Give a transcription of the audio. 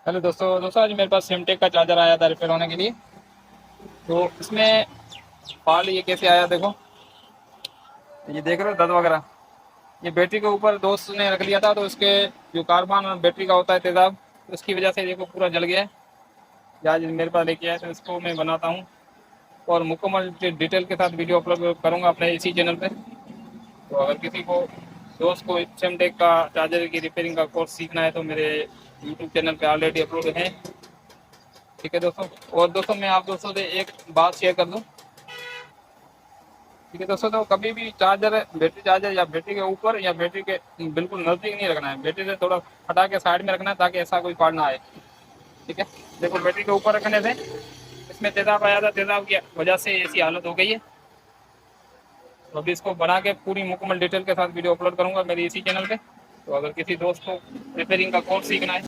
Hello दोस्तों आज मेरे पास सिमटेक का चार्जर आया था रिपेयर होने के लिए। तो इसमें फॉल्ट ये कैसे आया देखो, ये देख रहे हो दर्द वगैरह, ये बैटरी के ऊपर दोस्त ने रख लिया था। तो इसके जो कार्बन और बैटरी का होता है तेजाब, तो उसकी वजह से देखो पूरा जल गया है। आज मेरे पास लेके आया तो इसको मैं बनाता हूँ और मुकम्मल डिटेल के साथ वीडियो अपलोड करूँगा अपने इसी चैनल पे। तो अगर किसी को दोस्त को सिमटेक का चार्जर की रिपेयरिंग का कोर्स सीखना है तो मेरे यूट्यूब चैनल पे ऑलरेडी अपलोड है। ठीक है दोस्तों। और दोस्तों मैं आप दोस्तों से एक बात शेयर कर दूं। ठीक है दोस्तों, तो कभी भी चार्जर, बैटरी चार्जर या बैटरी के ऊपर या बैटरी के बिल्कुल नज़दीक नहीं रखना है। बैटरी से थोड़ा हटा के साइड में रखना है ताकि ऐसा कोई फॉल्ट ना आए। ठीक है, देखो बैटरी के ऊपर रखने से इसमें तेजाब आया था, तेजाब की वजह से ऐसी हालत हो गई है। तो अभी इसको बना के पूरी मुकम्मल डिटेल के साथ वीडियो अपलोड करूंगा मेरे इसी चैनल पे। तो अगर किसी दोस्त को रिपेयरिंग का कोर्स सीखना है